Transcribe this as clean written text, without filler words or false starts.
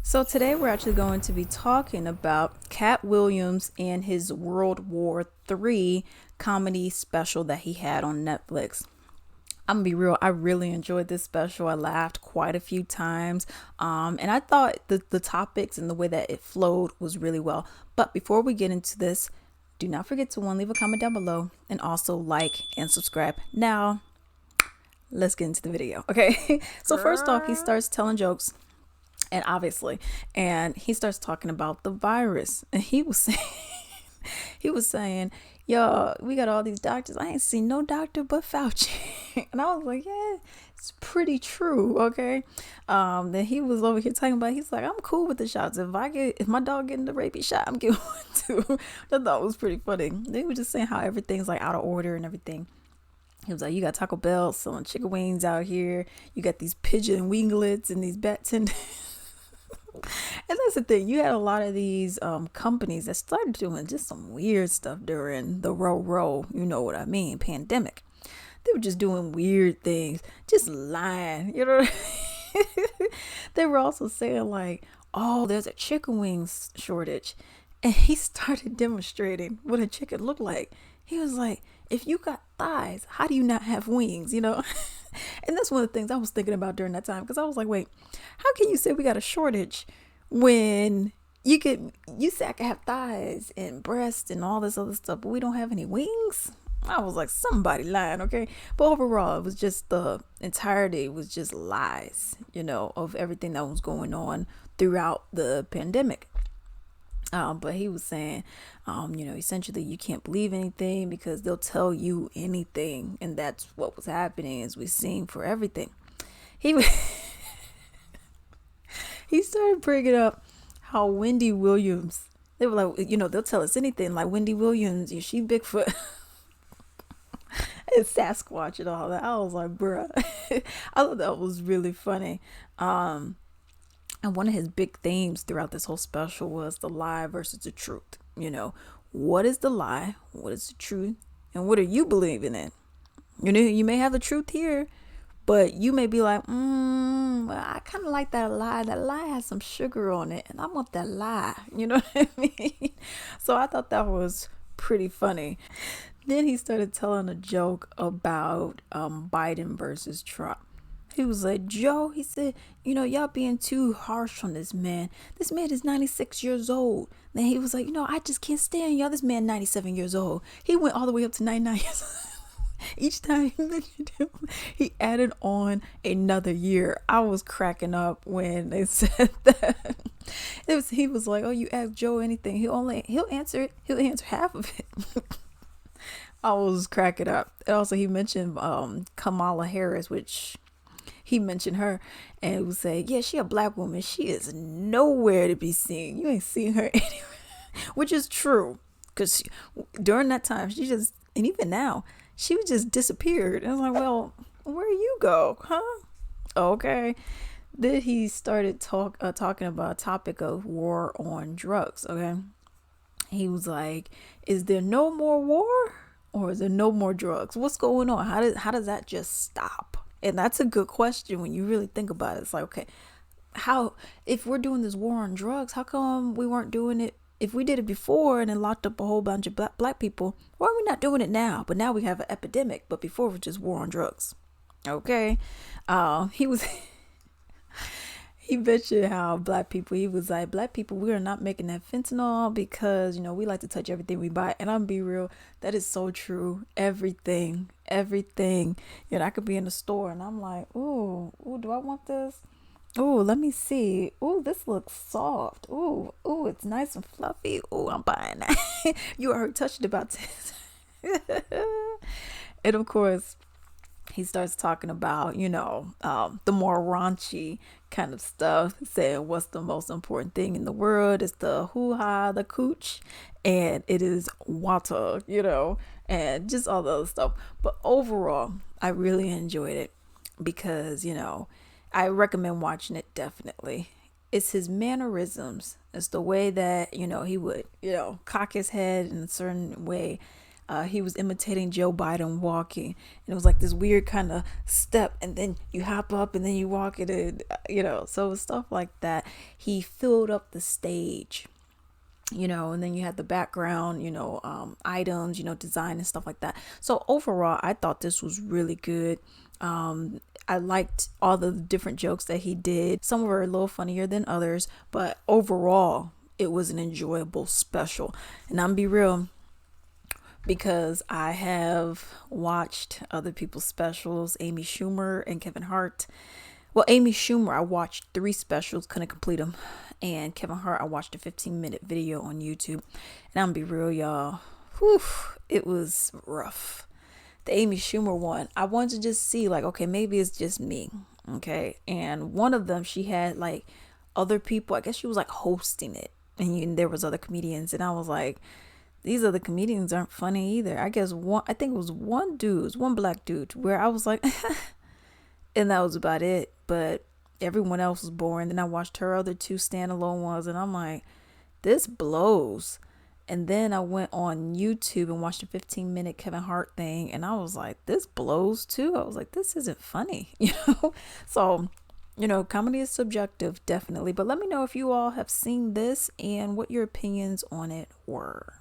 So today we're actually going to be talking about Katt Williams and his World War III comedy special that he had on Netflix. I'm gonna be real, I really enjoyed this special. I laughed quite a few times. And I thought the topics and the way that it flowed was really well. But before we get into this, do not forget to leave a comment down below and also like and subscribe. Now, let's get into the video. Okay. So first off, he starts telling jokes and he starts talking about the virus, and he was saying, yo, we got all these doctors, I ain't seen no doctor but Fauci. And I was like, yeah, it's pretty true. Okay. Then he was over here talking about, he's like, I'm cool with the shots. If my dog getting the rabies shot, I'm getting one too. I thought it was pretty funny. They were just saying how everything's like out of order and everything. He was like, you got Taco Bell selling chicken wings out here, you got these pigeon winglets and these bat tenders. And that's the thing, you had a lot of these companies that started doing just some weird stuff during the you know what I mean, pandemic. They were just doing weird things, just lying, you know. They were also saying like, oh, there's a chicken wings shortage, and he started demonstrating what a chicken looked like. He was like, if you got thighs, how do you not have wings, you know? And that's one of the things I was thinking about during that time, because I was like, wait, how can you say we got a shortage when you say I can have thighs and breasts and all this other stuff, but we don't have any wings? I was like, somebody lying, okay? But overall, it was just the entirety was just lies, you know, of everything that was going on throughout the pandemic. But he was saying, essentially you can't believe anything because they'll tell you anything. And that's what was happening, as we've seen for everything. He he started bringing up how Wendy Williams, they were like, they'll tell us anything, like Wendy Williams, is she Bigfoot? And Sasquatch and all that. I was like, bruh. I thought that was really funny. And one of his big themes throughout this whole special was the lie versus the truth. What is the lie? What is the truth? And what are you believing in? You may have the truth here, but you may be like, well, I kind of like that lie. That lie has some sugar on it, and I want that lie. You know what I mean? So I thought that was pretty funny. Then he started telling a joke about Biden versus Trump. He was like, Joe, he said, y'all being too harsh on this man. This man is 96 years old. Then he was like, I just can't stand y'all. This man 97 years old. He went all the way up to 99 years old. Each time he mentioned him, he added on another year. I was cracking up when they said that. He was like, oh, you ask Joe anything, he'll answer it. He'll answer half of it. I was cracking up. And also he mentioned Kamala Harris, which he mentioned her, and it would say, yeah, she a black woman. She is nowhere to be seen. You ain't seen her anywhere. Which is true, because during that time, and even now, she was just disappeared. And I was like, well, where you go, huh? Okay. Then he started talking about a topic of war on drugs, okay? He was like, is there no more war, or is there no more drugs? What's going on? How does that just stop? And that's a good question when you really think about it. It's like, okay, if we're doing this war on drugs, how come we weren't doing it? If we did it before and then locked up a whole bunch of black people, why are we not doing it now? But now we have an epidemic, but before it was just war on drugs. Okay. He mentioned how he was like, black people, we are not making that fentanyl because, we like to touch everything we buy. And I'm be real, that is so true. Everything. I could be in the store and I'm like, ooh, do I want this? Ooh, let me see. Ooh, this looks soft. Ooh, it's nice and fluffy. Ooh, I'm buying that. You already touched about this. And of course, he starts talking about, the more raunchy kind of stuff, saying what's the most important thing in the world is the hoo-ha, the cooch, and it is water, and just all the other stuff. But overall, I really enjoyed it because, I recommend watching it definitely. It's his mannerisms. It's the way that, he would, cock his head in a certain way. He was imitating Joe Biden walking, and it was like this weird kind of step, and then you hop up, and then you walk it in, so it was stuff like that. He filled up the stage, and then you had the background, items, design and stuff like that. So overall, I thought this was really good. I liked all the different jokes that he did. Some were a little funnier than others, but overall, it was an enjoyable special. And I'm be real, because I have watched other people's specials, Amy Schumer and Kevin Hart. Well, Amy Schumer, I watched 3 specials, couldn't complete them. And Kevin Hart, I watched a 15-minute video on YouTube. And I'm gonna be real, y'all. Whew, it was rough. The Amy Schumer one, I wanted to just see, like, okay, maybe it's just me. Okay. And one of them, she had like other people, I guess she was like hosting it. And there was other comedians. And I was like, these other comedians aren't funny either. I think it was one black dude, where I was like, and that was about it. But everyone else was boring. Then I watched her other 2 standalone ones, and I'm like, this blows. And then I went on YouTube and watched a 15-minute Kevin Hart thing, and I was like, this blows too. I was like, this isn't funny, So, comedy is subjective, definitely. But let me know if you all have seen this and what your opinions on it were.